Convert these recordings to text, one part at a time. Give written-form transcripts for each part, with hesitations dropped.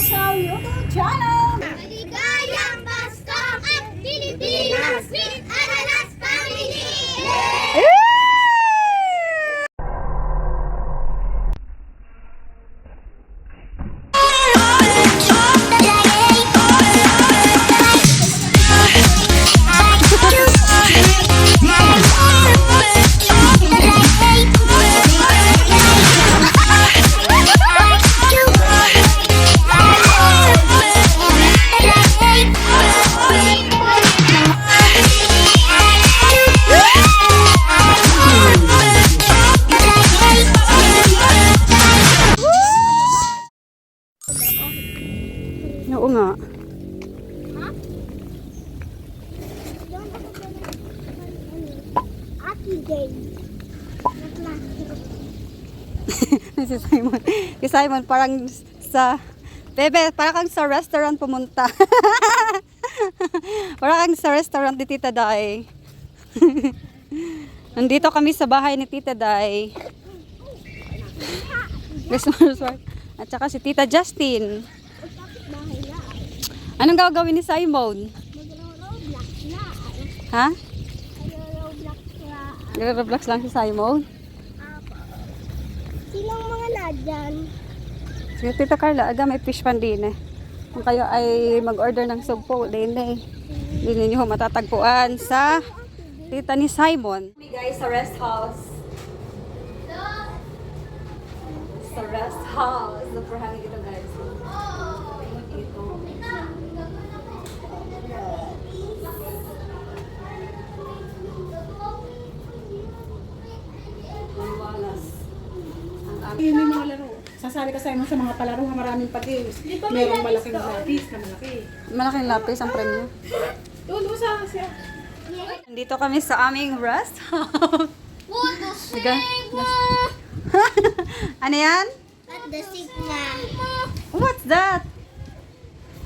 sa YouTube channel! Maligayang Pasko at Pilipinas with Ananas Family! Oo nga. Happy day. Si Simon. Si Simon parang sa... Bebe, parang kang sa restaurant pumunta. Parang kang sa restaurant ni Tita Day. Nandito kami sa bahay ni Tita Day. Christmas party. At saka si Tita Justin. Anong gagawin ni Simon? Magro-roblox na. Ha? Magro-roblox na. Nagre-roblox lang si Simon. Sinong mga nadyan? Si Tita Carla, aga may fish pan din eh. Kung kayo ay mag-order ng sugpo, din eh. Hindi ninyo matatagpuan sa tita ni Simon. Kami guys sa rest house. Sa rest house. Super hangin dito guys. Ito. Mawalas. May mga laro. Sasali ka sa mga palaro na maraming pag-games. Merong malaking lapis na malaki. Malaking lapis ang premyo. Doon sa siya. Nandito kami sa aming rest house. What the Sige. sigma? Ano yan? What the sigma? What's that?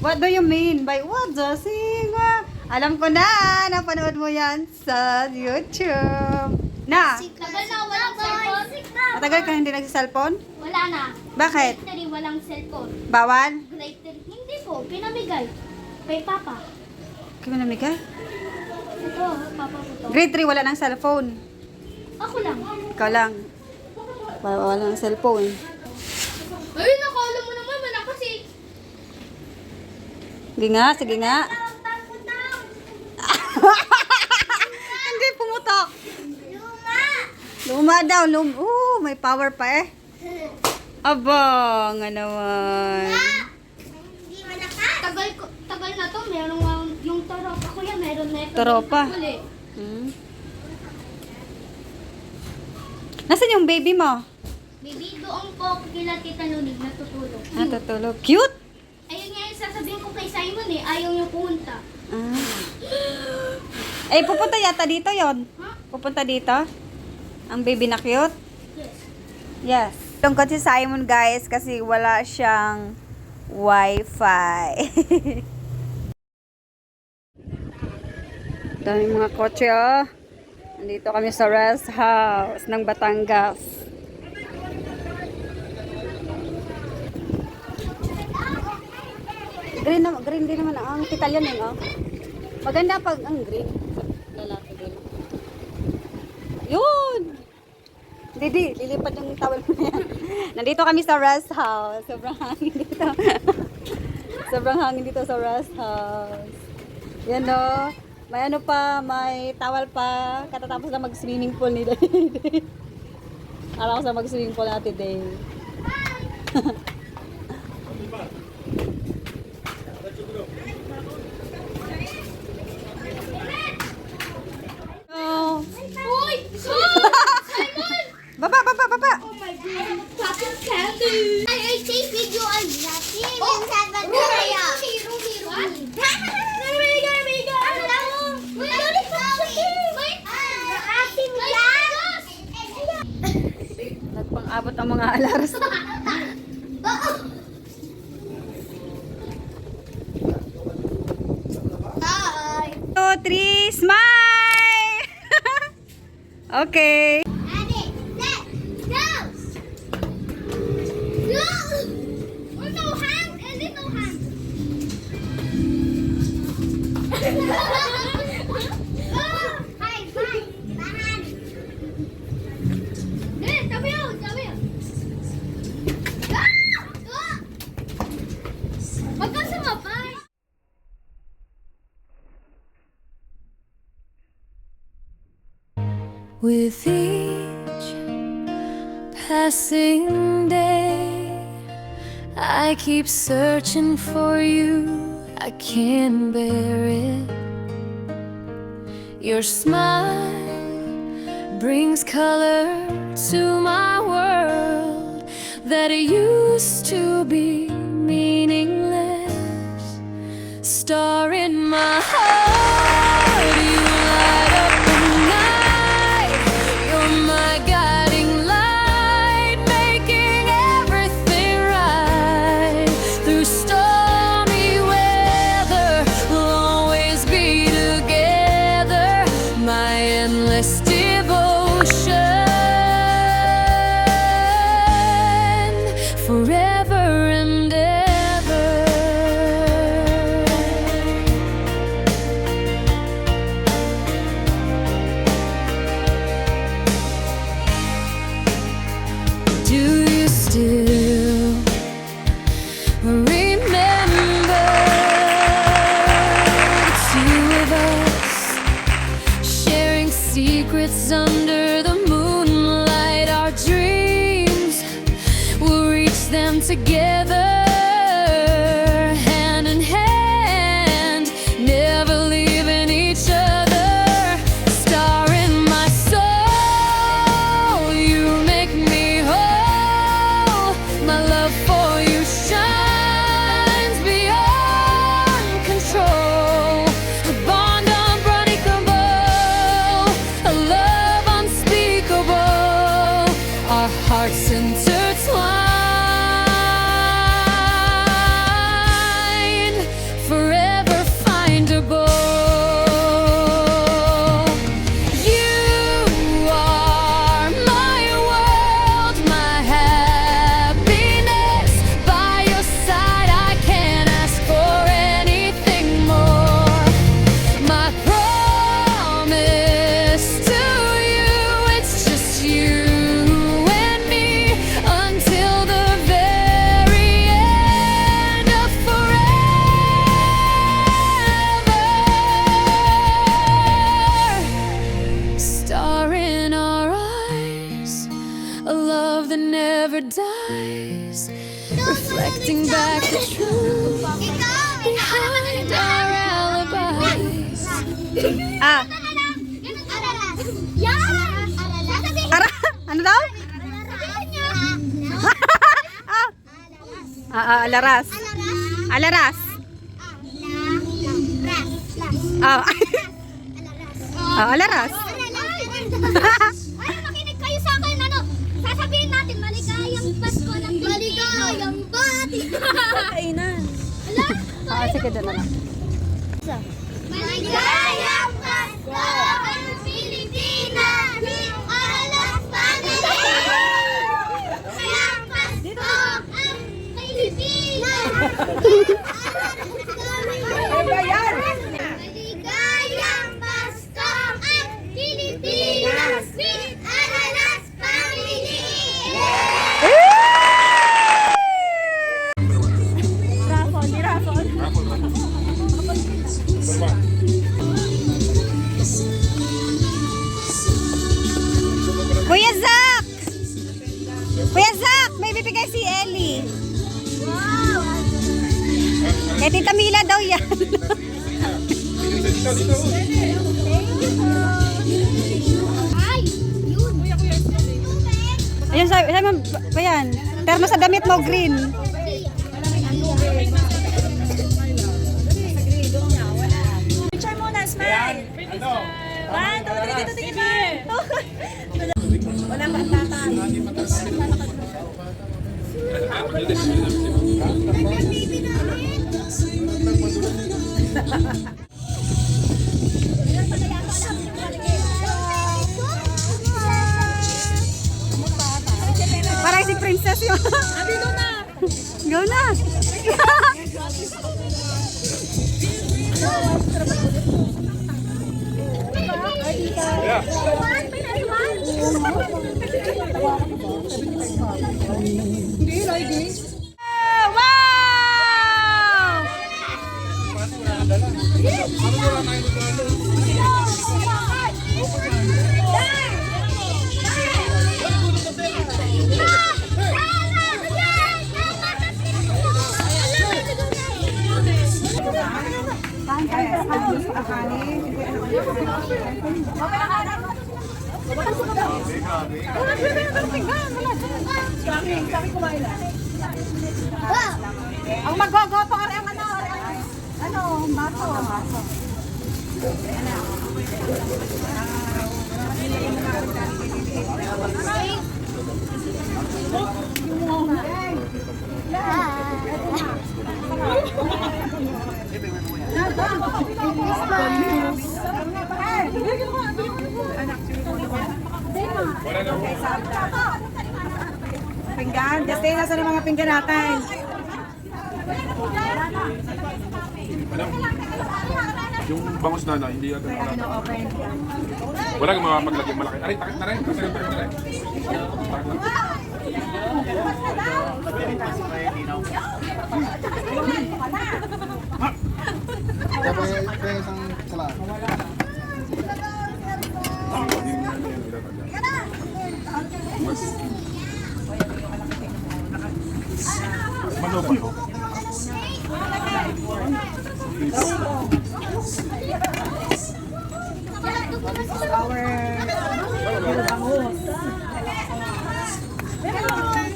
What do you mean by what the sigma? Alam ko na, napanood mo yan sa YouTube. Na, Tagal na walang cellphone? matagal ka hindi nagsiselfone? Wala na. Bakit? Grade 3 walang cellphone. Bawal? Grade 3, hindi po. Pinamigay. Kay Papa. Kaya namigay? Ito, Papa ko to. Grade 3 wala ng cellphone. Ako lang. Ikaw lang. Wala ng cellphone. Ay, nakala mo naman. Wala kasi. Sige nga, sige nga. Hindi pumutok. Luma! Luma daw. May power pa eh. Aba, nga naman. Hindi malakas. Tagal na to. Meron yung toropa ko yan. Meron na ito. Toropa? Uli. Hmm. Nasaan yung baby mo? Baby, doon po kila Tita Lunig natutulog. Natutulog. Cute! Ayun nga yung sasabihin ko kay Simon eh. Ayaw niya pumunta. Ah. Eh, pupunta yata dito yon. Ha? Pupunta dito. Ang baby na cute. Yes. Yes. Tungkol si Simon guys kasi wala siyang wifi. Daming mga kotse oh. Nandito kami sa rest house ng Batangas. Green din naman ang Italian yun oh. Maganda pag ang green. Lalaki din. Yun! Didi, lilipat yung towel mo na yan. Nandito kami sa rest house. Sobrang hangin dito. Sobrang hangin dito sa rest house. Yan o. May ano pa, may towel pa. Katatapos na mag-swimming pool ni Day. Alam ko sa mag-swimming pool natin, Day. Oh. Uy! Simon! Baba, baba, baba! Oh my God! Popping candy! I take video on Jackie. Oh! Minsan ba ito kaya? What? Namiga! Ano lang? Uy! Ano wait! Naasim yan! Nagpang-abot ang mga alaras. Hi! 2, 3, smile! Okay. Ready, set, go! Go! Oh, no hand! And then no With each passing day, I keep searching for you, I can't bear it. Your smile brings color to my world that used to be meaningless. Star in my heart, you light up the night. You're my guiding light, making everything right. Through stormy weather, we'll always be together. My endless devotion, forever and ever. Do you still remember the two of us sharing secrets under the moonlight? Our dreams, we'll reach them together, hand in hand, never leaving each other. Star in my soul, you make me whole. My love for you shines beyond control. A bond unbreakable, a love unspeakable. Our hearts intertwined, forever findable. You are my world, my happiness. By your side, I can't ask for anything more. My promise to you, it's just you and me until the very end of forever. Star in our eyes, a love that never dies, reflecting back the truth behind our alibis. Ah, ara, ano daw? Alaras. Alaras. Alaras. Ay, makinig kayo sa akin, ano? Sasabihin natin, maligayang Pasko ng maligayang bati. Kainan. Sige, doon na lang. Maligayang Pasko ang Pilipinas! Alas family! Maligayang Pasko ang Pilipinas! Maligayang Pasko ang Pilipinas! Alas family! Kuya Zach! Kuya Zach! May bibigay si Ellie. Kay Tita Mila daw yan. Ay! Yun! Ayun, sabi mo ba yan? Termo sa damit mo, green. Picture muna, smile. One, two, three, dito, tingin mo. Wala pa tatay. Parang si princess yun. Go na. Wow! Kami kumain na. Ang maggogoto ka rin ang baso. Pinggan, just na sa mga pinggan natin. Yung bangus na hindi yata wala kang mga maglagay malaki. Aray, takit na rin. Takit na rin.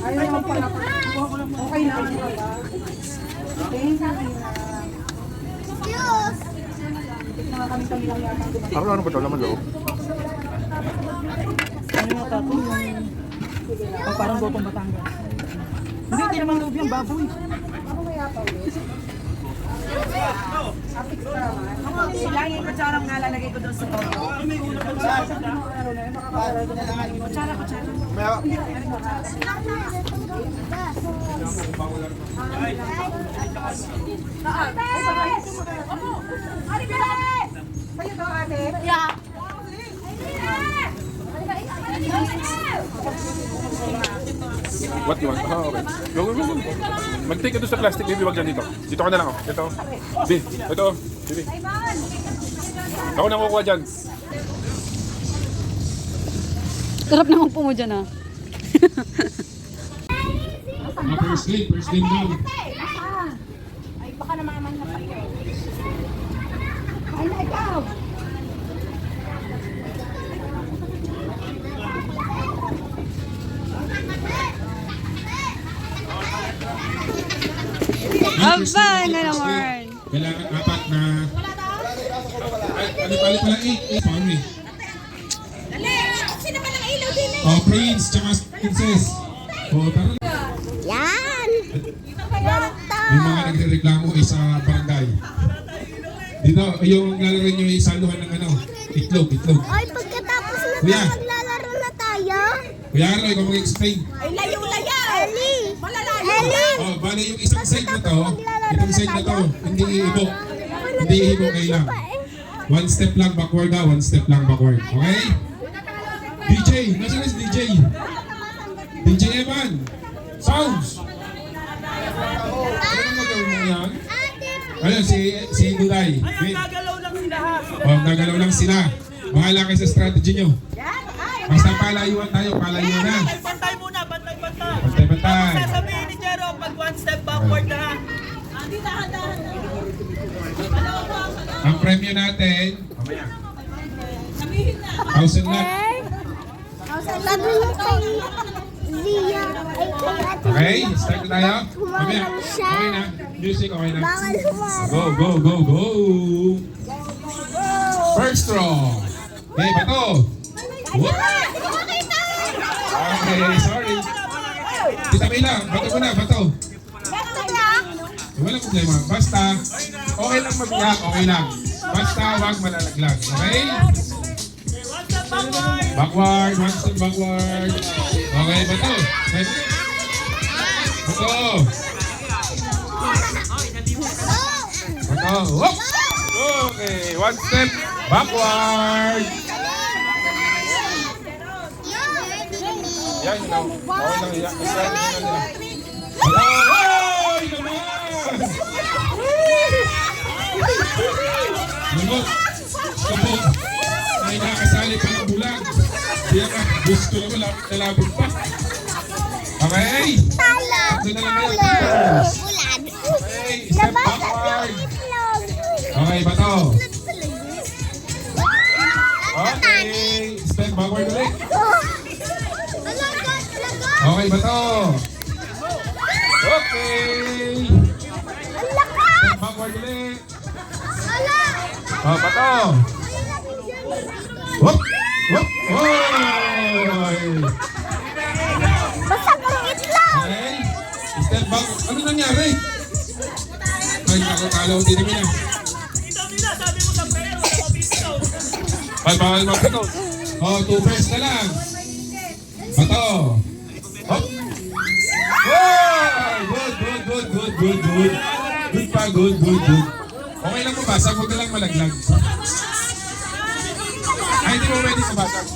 Ano ba ito? Okay na. Parang ano ba ito? Laman loob? Parang gotong Batangas. Hindi naman loob yung baboy. Lang yung kutsarang nalalagay ko doon sa todo. Kutsara. What you want? Okay. Go. Mag-take ka doon sa plastic, baby. Wag dyan dito. Dito ka na lang, oh. Ito. Ito. Baby. Ako na kukuha dyan. Sarap naman po mo dyan, ah. First lane down. Ay, baka namaman na pa yun. Ay, na ikaw! Aba, nga naman. Kailangan apat na... Ano pala 8? Farm eh. Sino ba lang ilaw din eh? Oh, Prince, tsaka Princess. Oh, tara na. Yan! Yung mga nagreklamo ay sa barangay. Dito, yung lalaro nyo yung saluhan ng ano, itlog. Ay, pagkatapos na Kuya. maglalaro na tayo. Kuya Arlo, ikaw mag-explain. Ay, layo-layo! Heli! Heli! Oh, bale yung isang side na to, itong side na to, hindi iibo. Hindi iibo kailang. One step lang backward ha, one step lang backward. Okay? DJ, nasaan na si DJ? DJ Evan! Sounds! Ano ang gagawin mo yan? Ayun, si Duday. Wait. Oh, gagalaw lang sila. Bahala kayo sa strategy nyo. Basta palayuan tayo, palayuan na. Bantay muna, bantay. Bantay. Sasabihin ni Jero, pag one step backward na ha. Ang premyo natin, 1,000 lang. Sabi mo kay Zia, ay kay Ate Okay, start na tayo. Mamaya, okay na. Music, okay na. bawal humara. Go! First draw. Okay, bato. Whoop. Okay, sorry. Tita Mila, bato ko na, bato. Walang problema. Basta, okay lang mabiyak, okay lang. Basta, huwag malalaglag. Okay? Backward, one step backward. Okay, bato. Okay. Bato. Bato. Whoop. Okay, one step backward. Yan, yun lang. Okay lang, yan. Strategy na nila. Ay, naman! Lumot! Kapag may nakasali pa ng bulag. Kaya ka, gusto na malapit na labot pa. Okay? Talo! Ito na lang ngayon, keepers. Bulan! Okay, step backward. Okay, bato. Oh, bato. Hop! Hop! Oy! Basta kang itlog! Okay. Step back. Ano nangyari? Ay, nakakalaw din namin yan. Ito nila, sabi mo sa prayer, wala ka bitaw. Ay, bawal mapito. Oh, 2 press na lang. Bato. Hop! Oh! Good, good, good, good, good, good. Good pa, good, good, good. Okay lang mabasag, huwag na lang malaglag. Ay, hindi mo pwede mabasag.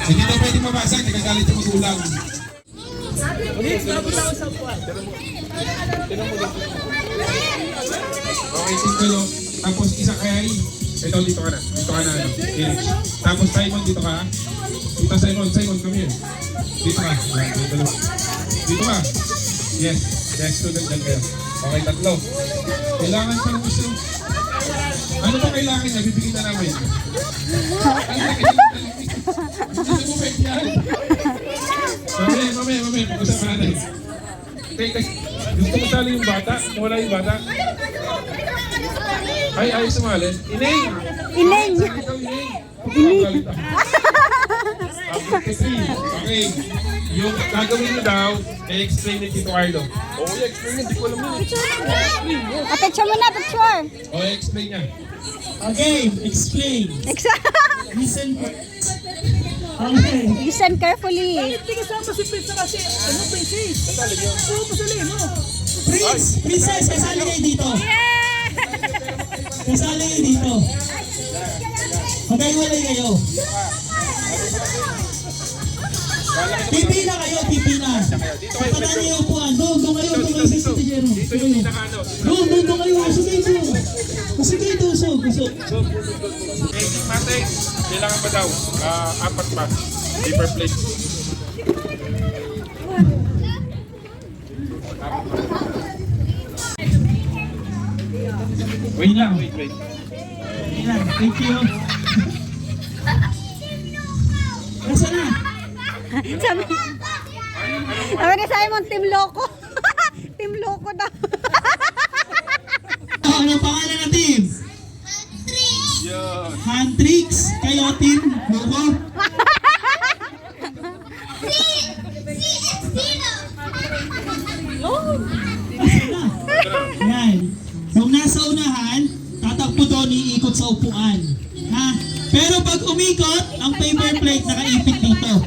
Hindi na pwede mabasag, nagagalit yung magulang. Please, tapos ako sa buwan. Okay, Tintolo. Tapos isa kay... Ito, dito ka na. Dito ka na. Eric. Tapos Simon, dito ka. Dito Simon, Simon, come here. Dito ka. Yan, dito lang. Dito ka. Yes. Yes, student dyan kayo. Okay, tatlo. Kailangan pa ng gusto. Ano ba kailangan niya? Bibigyan na namin. Hindi mo pwede yan. Mamaya. Pag-usapan natin. Okay, gusto mo sali yung bata? Wala yung bata? Ay, ayos sumali. Ineng! Ineng! Ikaw, Ineng! Okay. Yung gagawin nyo daw, i-explain ni Tito Carlo. Oo, i-explain niya. Hindi ko alam yun. Picture mo na, picture! O, i-explain niya. Okay, explain. Listen. Okay. Listen carefully. Hindi kasama si Prince na kasi, ano, Princess? Oo, pasali mo. Princess, kasali kayo dito. Kasali kayo dito. Magkaiwalay kayo. Pipila kayo, pipila. Kapatan niyo yung upuan. Doon kayo sa sitijero. Dito yung pinaka-ano. Doon kayo. Kasi kayo tusog. Eh, mate, kailangan ba daw? 4 pa. Paper plate. Wait lang, wait. Ayan, thank you. Nasa na? Sabi ni Simon, Team Loco. Team Loco daw. Ano pangalan ng team? Handtricks. Kayo team? Loco? Yan. Yung nasa unahan, tatakbo doon, iikot sa upuan. Ha? Pero pag umikot, ang paper plate nakaipit dito.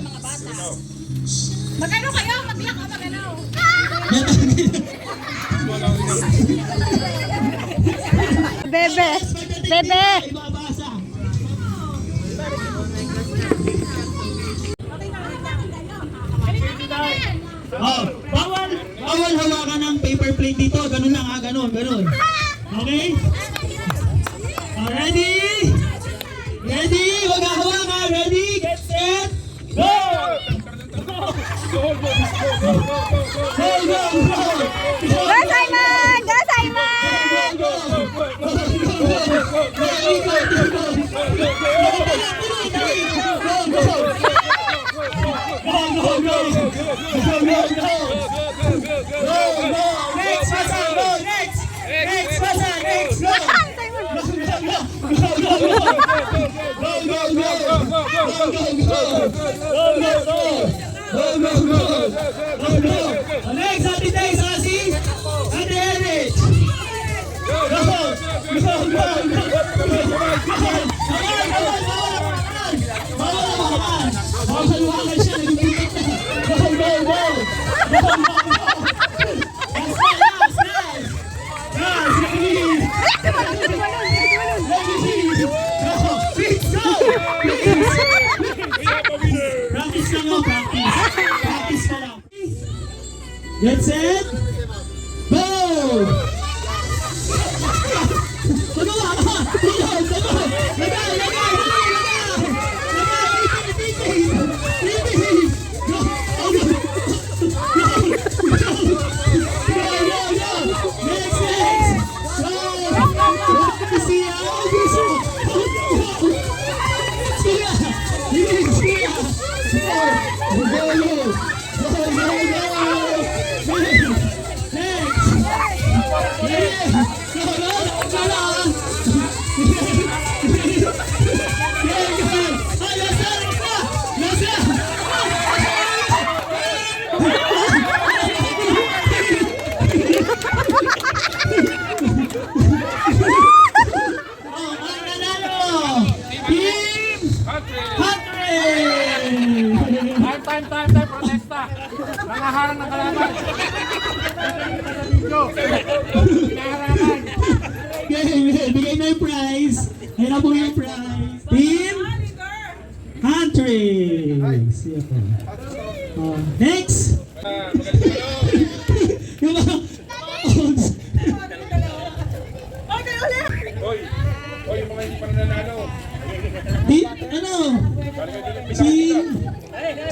Magano kayo? Magbiyak ka magano? Bebe. Ibabasa. Oh, bawal hawakan ng paper plate dito. Ganun lang ha, ganun. Okay? Oh, ready? Huwag hawakan. Ready? Get set. Go! Go! Go Simon! Go Simon! Next, Ate Day, Sasi. Ate Erich. Practice ka lang, practice ka lang. Get set, go! Magawa ka! Next! Okay, bigay na yung prize. Ayun na po yung prize. Team Huntrix. Next. Yung mga odds. Hoy, yung mga hindi pa nananalo. Ano? Si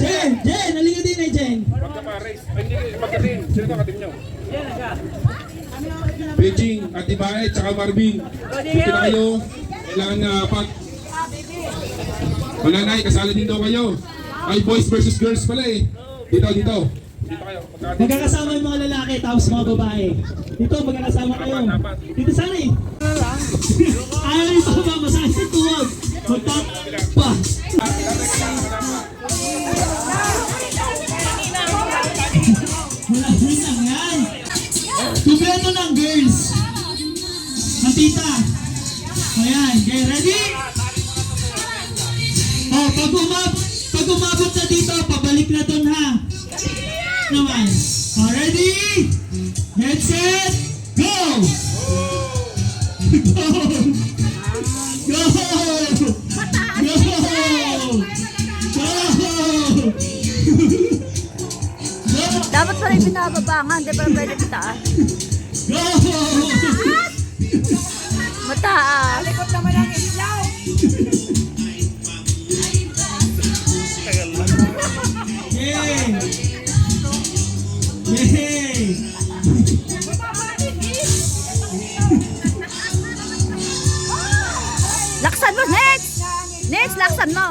Jen, halika din eh, Jen. Magka-race. Hindi, magka-team. Sino ka ka-team nyo? Beijing, Atibae, tsaka Marvin. Dito na kayo. Kailangan na pag... Mananay, kasali din daw kayo. Ay, boys versus girls pala eh. Dito. Dito kayo. Magkakasama yung mga lalaki tapos mga babae. Dito, magkakasama kayo. Dito sana eh. Ay, baba, masakit sa tuwag. Magtapa. Wala lang yan. Kumpleto ng girls. Ang tita. Ayan, okay, ready? Oh, pag umabot na dito, pabalik na dun ha. Naman. Oh, ready? Get set, go! Go! Go! Go! Dapat pala yung binababa nga, hindi pala pwede itaas. Go! Mataas. Likot naman ang islaw. Yay! Yay! Laksan mo, next! Next, laksan mo.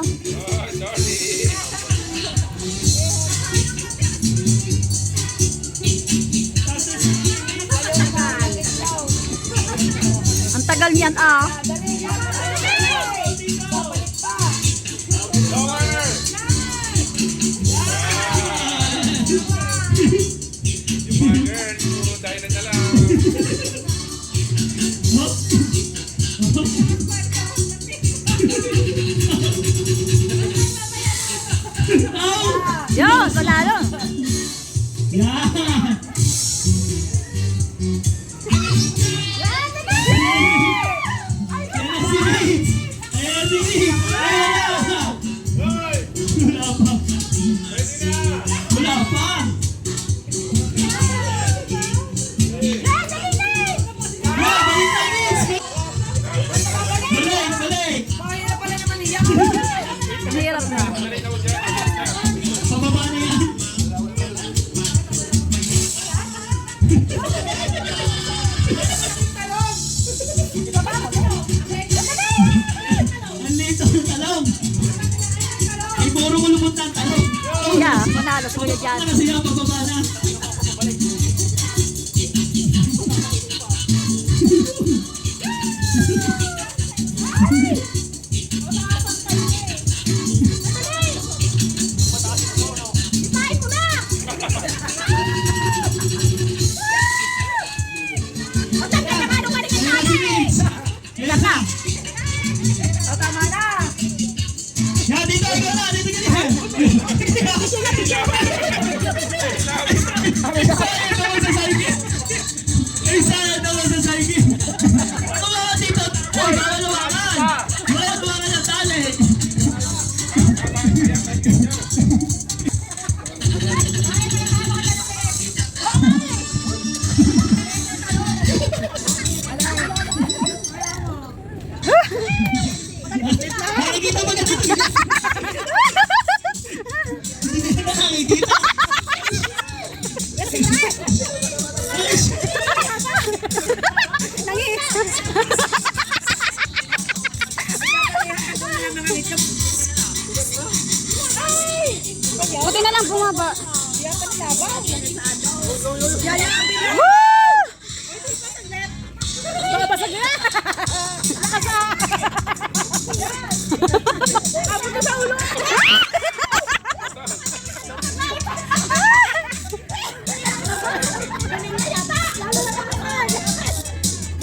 Ang tagal niyan ah. Yun, panalo. Yan! Ayan na si Riggs! Ayan na si Riggs! Ayan na! Wala pa! Wala pa! Balik na, Riggs! Balik! Mahirap pala naman niya. Mahirap na. Pababa na yan! Ang lito ng talong! Ay, puro kulubot ng talong! Yeah, panalo po ulit yan. Na kasi yan, pababa na! Ayan na si Riggs! Ayan na! O, tama na. Yan, dito ka na! Dito ka na! Sayang naman sa saigin! Ay, sayang naman sa saigin! Ano mga dito? Ay, bawal lumakan! Bawal lumakan ng tali! Nakikita mo na dito! Hindi na nakikita! Buti na lang bumaba.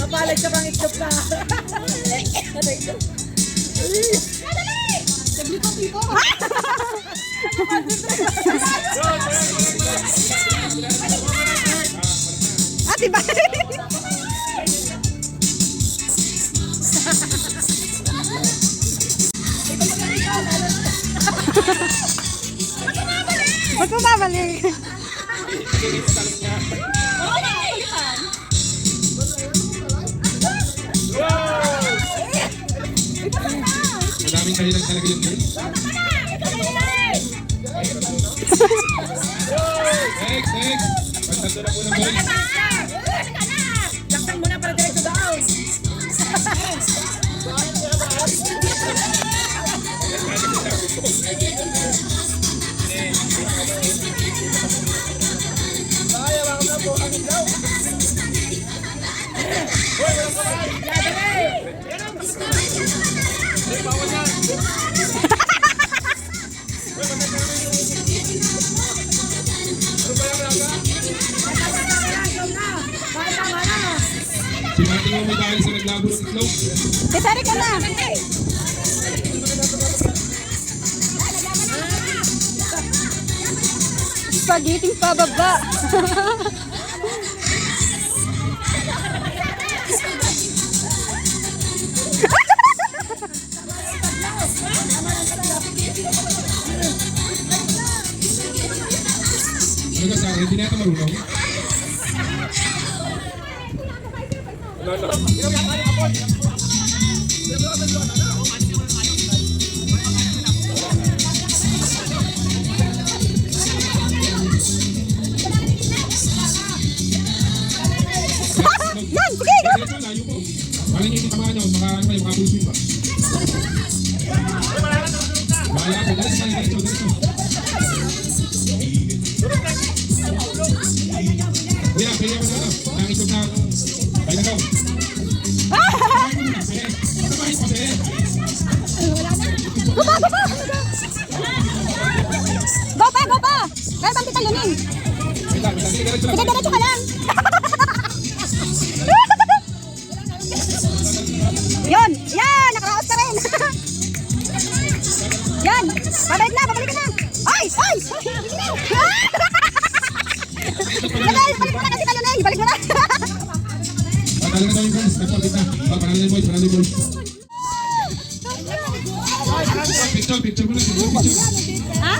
Mapalag ka pang itlog na. Dali! Si Valerie. Ba't mo babalik? Madaming dahilan talaga yun, guys. Next, next. Pagtando na po ng boys. Laktan mo na para diretso daw. Si Martin mo may dahil sa naglabo ng itlog. Desari ka na. Spaghetti pababa. Ano sa akin, hindi na ito marunong. Yan, sige, go. Diretso, layo po. Bali niyo yung tamaan nyo, makapulsin ba? Bahala po, diretso, diretso. Kuya, kaya ko na lang. Ang itlog na. Kaya na daw. Gupa, gupa. Go pa, go pa. Kaya bang titalunin? Sige, diretso ka lang. Yun, yan, nakaraos ka rin. Yan, babalik na, babalik ka na. Ay, ay. Balik mo na kasi talunin, balik mo na. Pagkala na daw yung boys. Nagpapit na. Panalo yung boys, panalo yung boys. Picture mo na. Picture. Ha?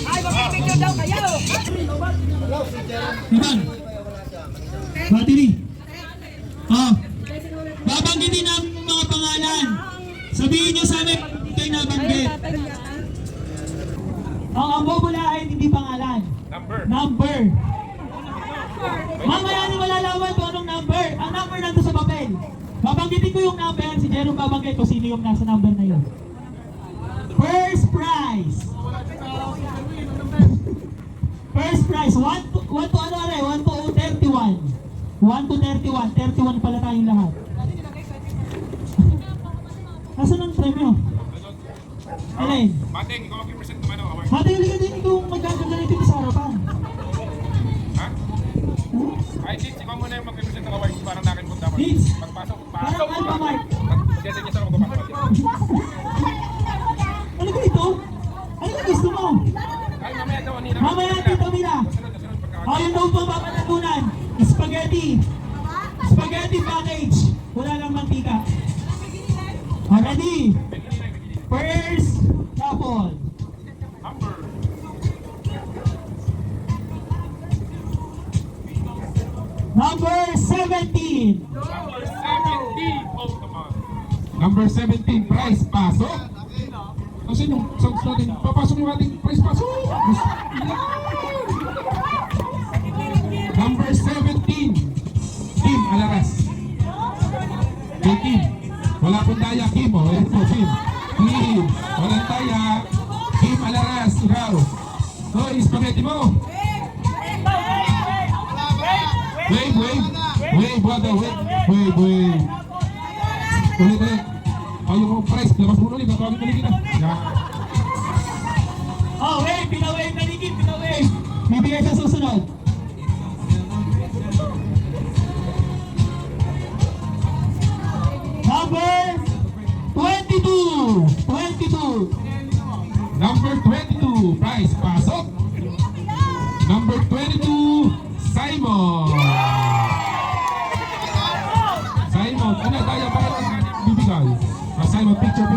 Ay, mag-picture daw kayo. Ivan. Batini. Oh. Babanggitin ang mga pangalan. Sabihin nyo sa amin kung ito'y nabanggit. Ang bobola ay hindi pangalan. Number. Mamaya nyo malalaman kung anong number. Ang number nandun sa papel. Babanggitin ko yung number. Si Jerome babanggit kung sino yung nasa number na yun. First prize. First prize. 1 to ano rin? 1 to 31. 1 to 31. 31 pala tayong lahat. Nasaan ang premyo? Alin? Mating, ikaw mag-present naman ako. Hati halika din ikaw magkakaganit dito sa harapan. Ha? Ay, Dits, ikaw muna yung mag-present ng awards para nakin punta mo. Dits! Pagpasok. Parang Alpha Mart. Pagkesa niya sa ako magpapasok. Ano ka ito? Ano ka gusto mo? Ay, mamaya daw, Anira. Mamaya dito Mila. Sunod pagkakasin. O yun daw po papanagunan. Spaghetti. Spaghetti package. Wala lang mantika. O ready? First couple. Number 17. Number 17, prize pasok. Kasi yung sounds natin, papasok yung ating prize pasok. Number 17, Kim Alaras. Kay Kim, wala pong daya, Kim. O, yan po, Kim. Kim, walang daya. Kim Alaras, ikaw. Hoy, spaghetti mo. Wait, brother, wait. Ulit. Ayaw mo price, labas mo ulit, tatawagin ulit kita. Oh, wait, pinawave na ni Kim, pinawave. Bibigay sa susunod. Number 22. Number 22, prize, pasok. Number 22, Simon. Simon, ano tayo ba bibigay? Simon, picture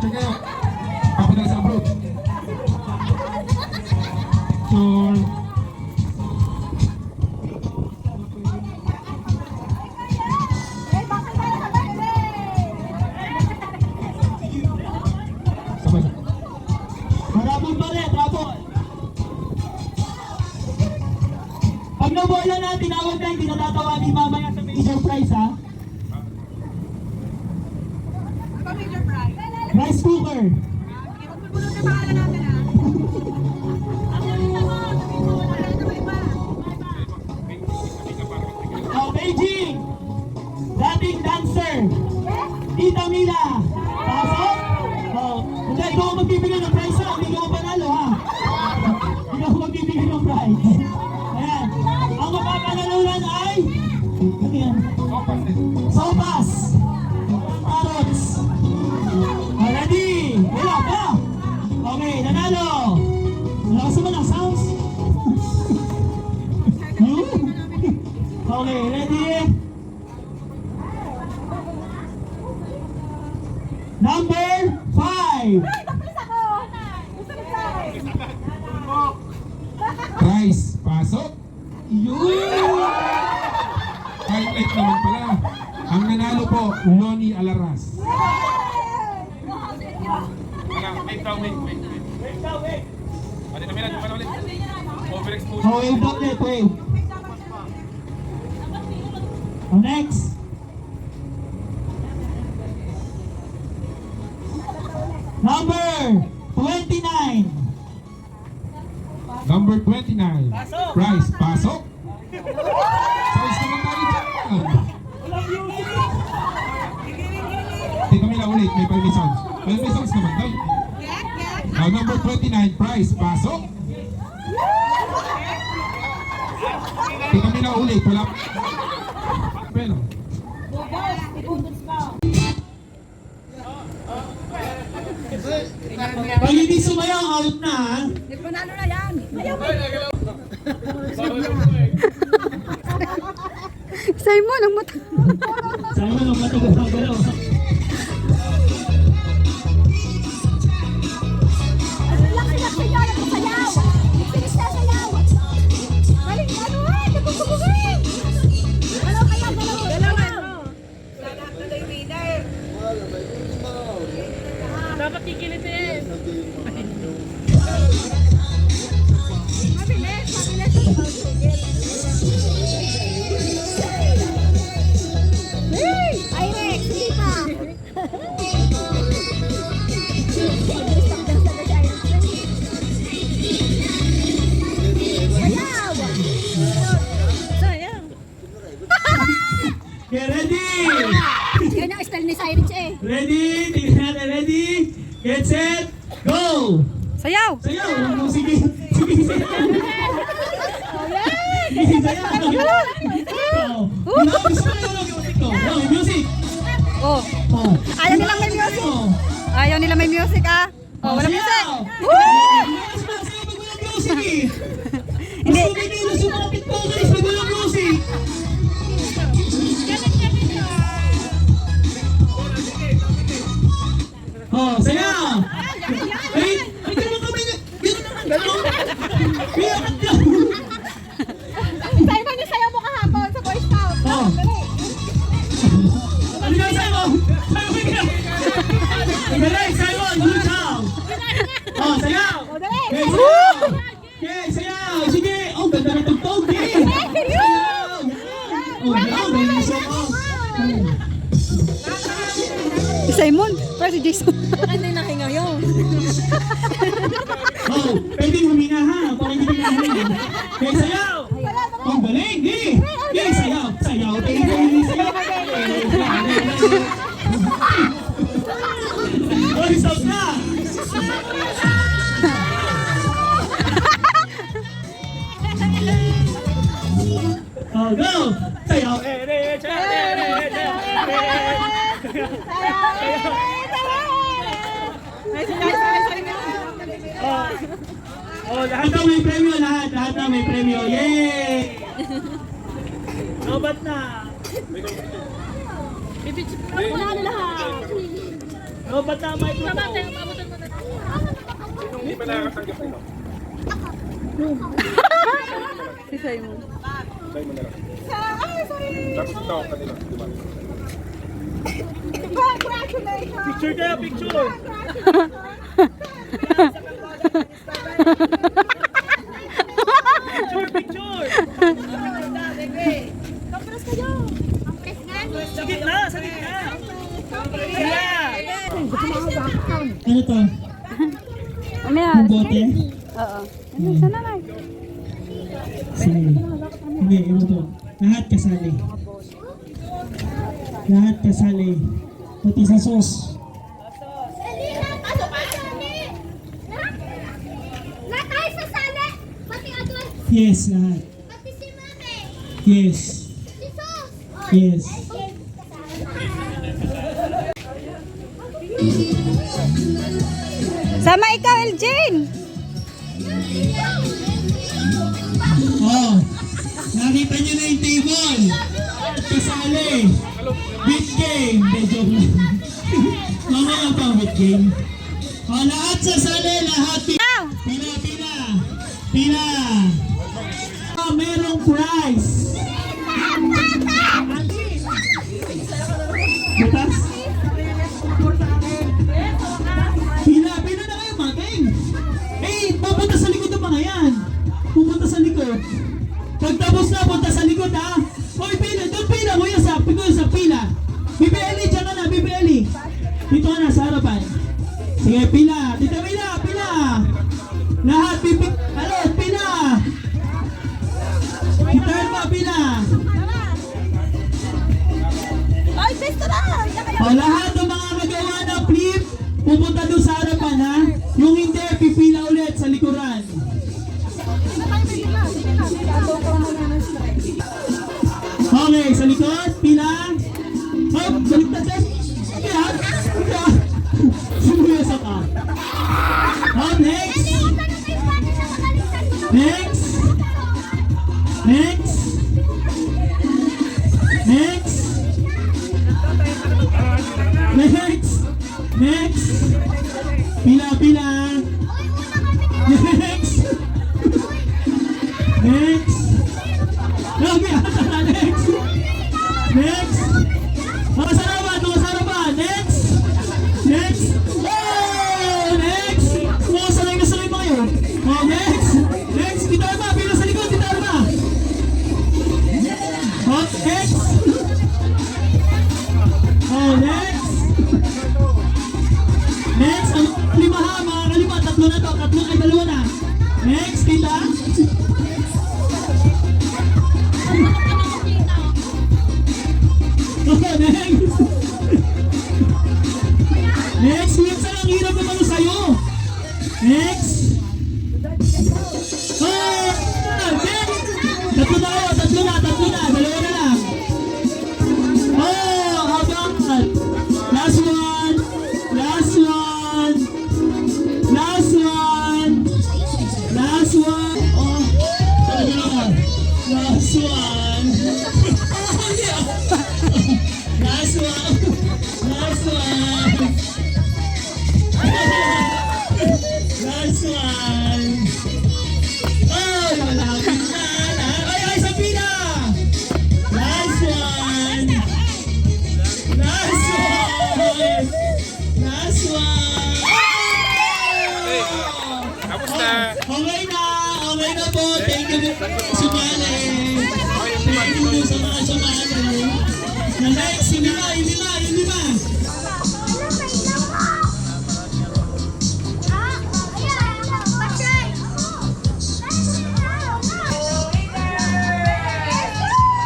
kayo. Papadala sa abroad. Picture. Sabay. Marabol pa rin, rabol. Pag nabola na, tinawag na, hindi natatawagin mamaya sa major prize, ha? Rice cooker. Oh, Beijing. Dating dancer. Tita Mila. Pasok. Oh, hindi, ikaw ang magbibigay ng prize, ha? Hindi ka panalo, ha? Ikaw ang magbibigay ng prize. Ayan. Ang mapapanalunan ay... Ano yan? Sopas. Carrots. Ready? Wala pa. Okay, nanalo. Malakas naman ang sounds. Okay, ready? Number 5. Prize, pasok. Yun! Highlight naman pala. Ang nanalo po, Noni Alaras. Oh, wave up net, wave. Oh, next. Number 29. Number 29. Prize, pasok. Size naman tayo dyan. Tita Mila ulit, may palmi sounds. Palmi sounds naman tayo. Number 29, prize, pasok. Tita Mila ulit, wala. Pero, Pag hindi sumayaw, out na, ha? Simon, ang mata. Sabi mo, ang matagal na galaw. Dapat kikilitin. Irex, hindi pa. Sayang. Okay, ready? Yan ang style ni Cyrus eh. Ready? Tingnan natin, ready? Get set, go! Sayaw! Sayaw! Sige, sige, sayaw! Sige, sayaw! Oh. Gusto mo yung music ko? Oh, music! Oh, Oh. ayaw nilang may music. Ayaw nila may music, ah. Oh, wala music. Woo! Mas masaya pag walang music eh! Hindi. Mas magiging sa mga tiktokers pag walang music! Oh, sayaw! Ay, ay, gano'n kami na! Gano'n naman! Gano'n! Piyakat ka! Simon, yung sayaw mo kahapon sa Boy Scout. Oh. Ano nga, Simon? Simon ka! Galing, Simon! Good job! Oh, sayaw! Okay, sayaw! Okay, sayaw! Sige! Oh, ganda ng tugtog! Okay! Sayaw! Oh, galing! Galing siya ko! Simon, pero si Jason. Bakit hindi nahinga yun? Oh, pwede huminga ha! Para hindi ka nahinig. Okay, sayaw! Oh, galing! Eh! Eh, sayaw! Sayaw! Tingin ko yung sayaw! Oh, stop na! Oh, go! Sayaw! Ay, sinasay Oh, lahat Ito may premyo, lahat na may premyo. Yay! Lobat na. Wala na lahat. Lobat na, microphone. Hindi pa nakakatanggap nito. Si Simon. Try mo na lang. Tapos ito ako kanila. Diba? Picture kaya, picture. Picture, picture. Kampres kayo. Kampres nga. Sa gitna, sa gitna. Yeah. Ano to? Mamaya. Yung bote? Oo. Ayun, sana na. Sige. Hindi, ano to? Lahat kasali. Lahat kasali. Pati sa sauce. Pasok ka. Lahat tayo sasali. Pati Adol. Yes, lahat. Pati si Mami. Yes. Si Sos. Yes. Sama ikaw, Eljin. Oh, nakita niyo na yung table. Kasali. Big game. Hindi, joke lang. Mamaya pa big game. Oh, lahat sasali. Lahat. Pila, pila. Pila. Oh, merong prize. Butas? Pila na kayo mga game. Eh, pupunta sa likod ng mga yan. Pupunta sa likod. Pagtapos na, punta sa likod ha. Hoy, pila. Doon pila mo yung sa pila. Bibi Eli, dyan ka na, Bibi Eli. Dito ka na, sa harapan. Sige, pila. Dito, pila. Lahat, Bibi. Ano, pila. Gitar pa, pila. Ay, best na. O, lahat ng mga magawa ng flip, pupunta doon sa harapan ha. Yung hindi, pipila ulit sa likuran. Okay, sa likod, pila. Hop, balik na dyan. Okay ha? Okay ha? Sumuyasa ka. Hop, next. Next. Next. Next. Next. Next. Pila. Next. Next. Okay, next. Next. Mga sarapan. Next. Next. Oh, next. Mga sanay mga yun. Oh, next. Next. Gitar ba? Pila sa likod. Gitar ba? Oh, next. Oh, next. Next. Ang lima ha, mga kalima. Tatlo na to. Tatlo ay dalawa na. Next, kita. Okay, next. Next, minsan ang hirap naman sa'yo. Next. Oh, next. Tatlo na. Dalawa na lang. Oh, habang. Last one. Last one. Oh, talaga naman. Last one. Oh, yeah. Last one. Last one. Oh, malapit na. Ay, sa pila. Last one. Tapos na. Okay na po. Thank you po sumali. Thank you sa mga sumali. Na next, yung lima.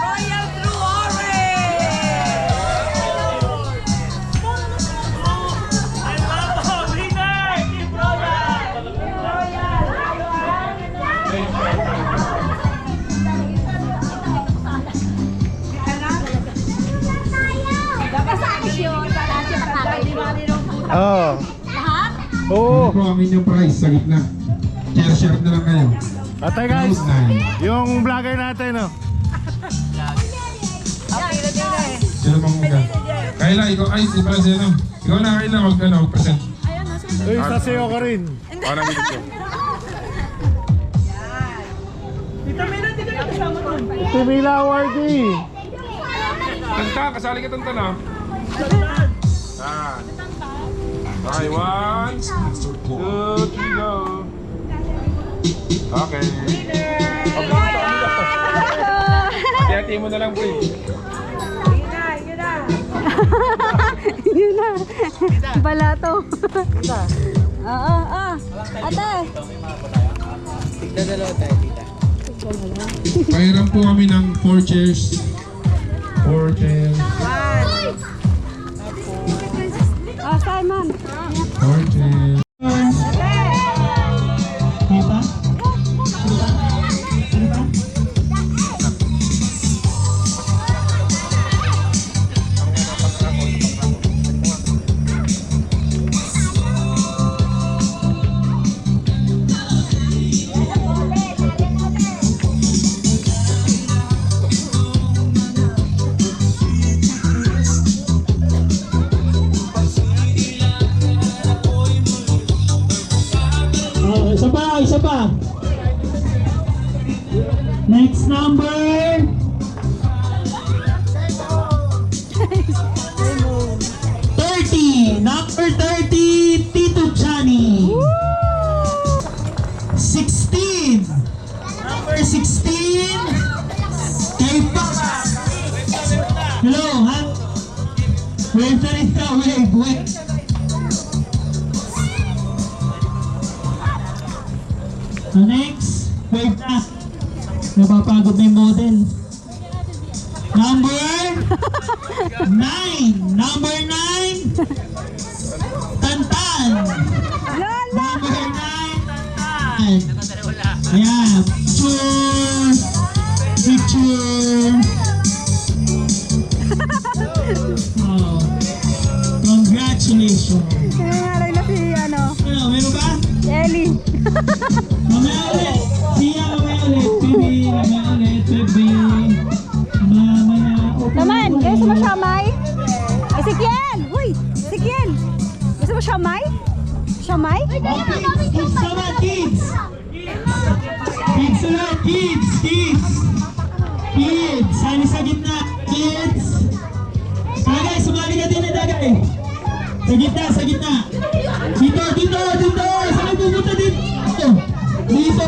Royal Blue Orange. I love winner. Team Royal. Oo. Lahat? Oo. Ito ang inyong prize sa gitna. Share na lang kayo. Ate guys, Close 9. yung vlogger natin, no? Sino bang mga? Kayla, ikaw, ay, ikaw pala sino? Ikaw na, Kayla, mag-present. Uy, sasayaw ka rin. Parang ito ko. Tita Mira, hindi ka kasama nun. Si Mila Awardee. Tanta, kasali ka tanta na. Okay, 1, 2, 3, go. Okay. Hati-hati mo na lang, pre. Yun na. Balato. Ate. Pahiram po kami ng 4 chairs. 4 chairs. Simon. 4 chairs. Kita? Oh, isa pa. Next number. 30. Number 30, Tito Johnny. 16. Number 16. Kay Papa. Hello, ha? Wave na rin ka, wave. Next, wave na. Napapagod na yung model. Number 9. Number 9. Tantan. Number 9. Tantan. Ayan. Picture. Oh. Congratulations. Nangaray na si Ano, meron ba? Ellie. Mamaya ulit. Siya, mamaya ulit. Baby, mamaya ulit. Baby. Mamaya. Naman, gusto mo siomay? Ezekiel! Uy! Ezekiel! Gusto mo siomay? Siomay? Kids naman, kids. Kids naman, kids. Kids. Sali sa gitna. Kids. Dagay, sumali ka din na Dagay. Sa gitna. Dito. Saan pupunta dito? Dito.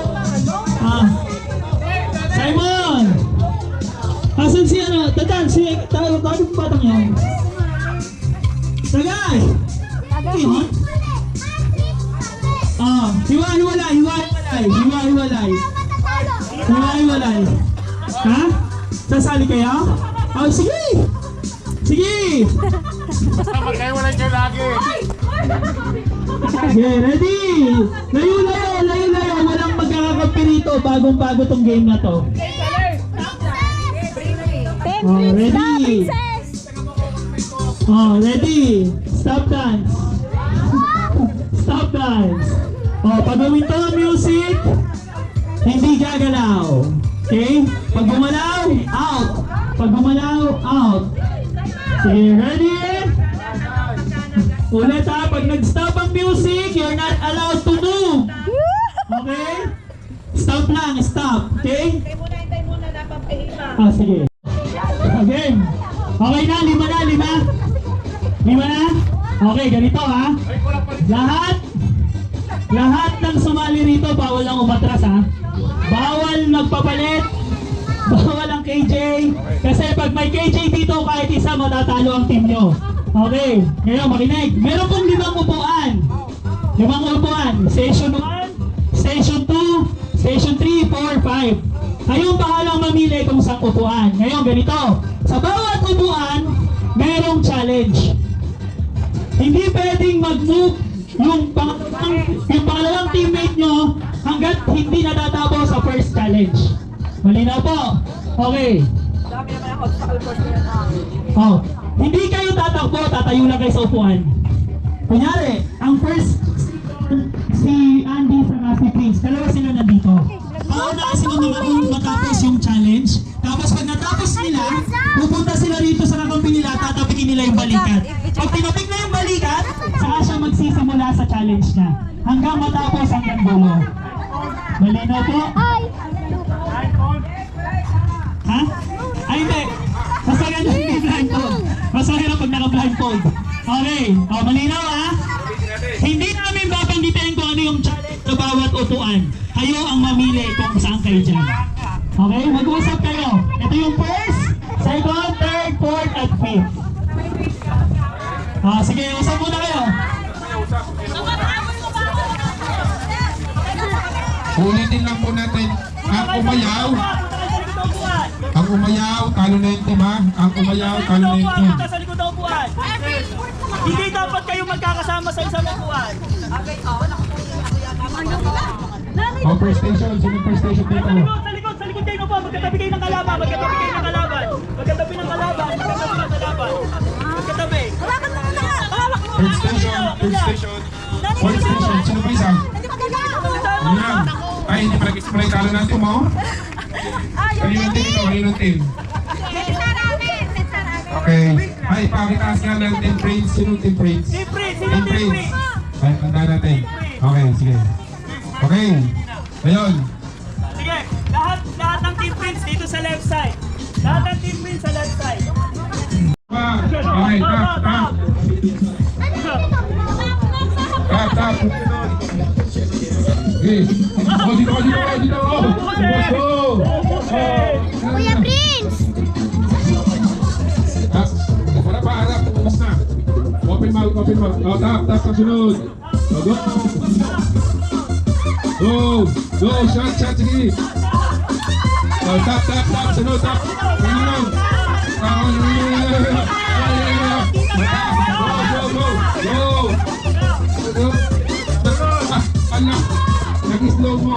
Simon! Asan si ano? Tatan, bakit batang yan? Tagay! Yun? Hiwa-hiwalay. Ha? Sasali kayo? Oh, sige! Basta magkaiwalay kayo lagi. Okay, ready? Layo. Walang magkakakampi rito. Bagong-bago tong game na to. Oh, ready? Oh, ready? Stop dance. Oh, pag gawin to ang music, hindi gagalaw. Okay? Pag gumalaw, out. Sige, ready? Ulit ha, pag nag-stop ang music, you're not allowed to move. Okay? Stop. Okay? Hintay muna, dapat pahiba. Sige. Game. Okay na, 5 na. Okay, ganito ha. Lahat ng sumali rito, bawal ang umatras ha. Bawal magpapalit. Bawal ang KJ. Kasi pag may KJ dito, kahit isa, matatalo ang team nyo. Okay, ngayon makinig. Meron pong 5 upuan. Session 1, Session 2, Session 3, 4, 5. Kayong bahalang mamili kung saan upuan. Ngayon ganito, sa bawat upuan, merong challenge. Hindi pwedeng mag-move yung pangalawang teammate nyo hanggat hindi natatapos sa first challenge. Malinaw po? Okay. Dami naman ako sa kalpos na yan. Oh, hindi kayo tatakbo, tatayo lang kayo sa upuan. Kunyari, ang first si Andy sa si Chris. Prince, dalawa sila na dito. Paunahan sila matapos yung challenge. Tapos pag natapos nila, pupunta sila rito sa kakampi nila, tatapikin nila yung balikat. Pag tinapik na yung balikat, saka siya magsisimula sa challenge niya. Hanggang matapos hanggang dulo. Malinaw po? Ha? Ay, hindi. Mas maganda hindi blindfold. Mas mahirap pag naka-blindfold. Okay. O, malinaw ha? Hindi namin babanggitin kung ano yung challenge sa bawat upuan. Kayo ang mamili kung saan kayo dyan. Okay? Mag-usap kayo. Ito yung first, second, third, fourth, at fifth. Sige, usap muna kayo. Ulitin lang po natin. Ang umayaw, talo na yung team ha. Ang umayaw, talo na yung team. Sa likod ng upuan. Hindi dapat kayo magkakasama sa isang upuan. Oh, first station. Sino first station dito? Sa likod kayo po. Magkatabi kayo ng kalaban. Magkatabi ng kalaban. Magkatabi. Third station. Fourth station. Sino pa isa? Ano lang? Ay, hindi pala kisipalay talo natin mo. Kaninong team ito? Kaninong team? Okay. Ay, pakitaas nga ng Team Prince. Sino Team Prince? Team Prince. Team Prince. Ay, tanda natin. Okay, sige. Okay. Ngayon. Sige, lahat ng Team Prince dito sa left side. Lahat ng Team Prince sa left side. Okay, tap. Tap. Okay. Dito. Let's go. Kuya Prince! Tap. Wala pa, harap. Tapos na. Open mouth. Oh, tap. Sunod. Go. Shot. Sige. Oh, tap. Sunod, tap. Sunod. Go. Anak. Nag-slow mo.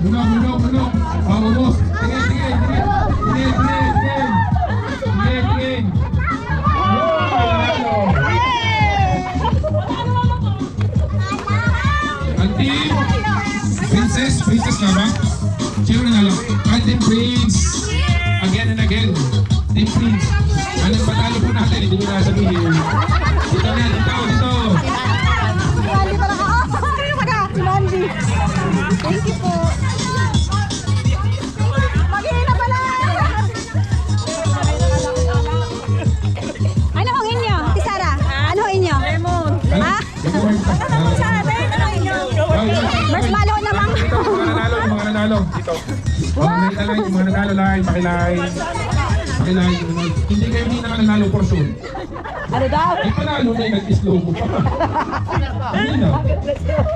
Bulok. Ubos. Tingin. Ang team Princess nga ba? Sino na lang? Ang Team Prince. Again and again. Team Prince. Anong patalo po natin? Hindi nyo na sabihin. Dito. Mandy pala ka. Si Mandy. Thank you po. Maghihina pala. Ano hong inyo? Tisara? Ano hong inyo? Lemon. Ha? Marshmallow naman. Mga nanalo. Dito. Yung mga nanalo lang. Pakiline. Hindi kayo hindi nanalo for sure. Ano daw? Ay panalo na yung nag-slow mo pa. Hindi na.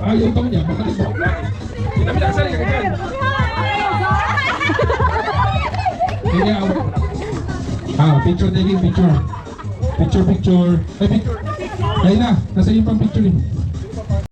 Ayaw daw niya. Baka nito. Pinamilasan ka ganyan. Picture taking. Picture. Ay, picture. Ayun na. Nasa iyo pang picture eh.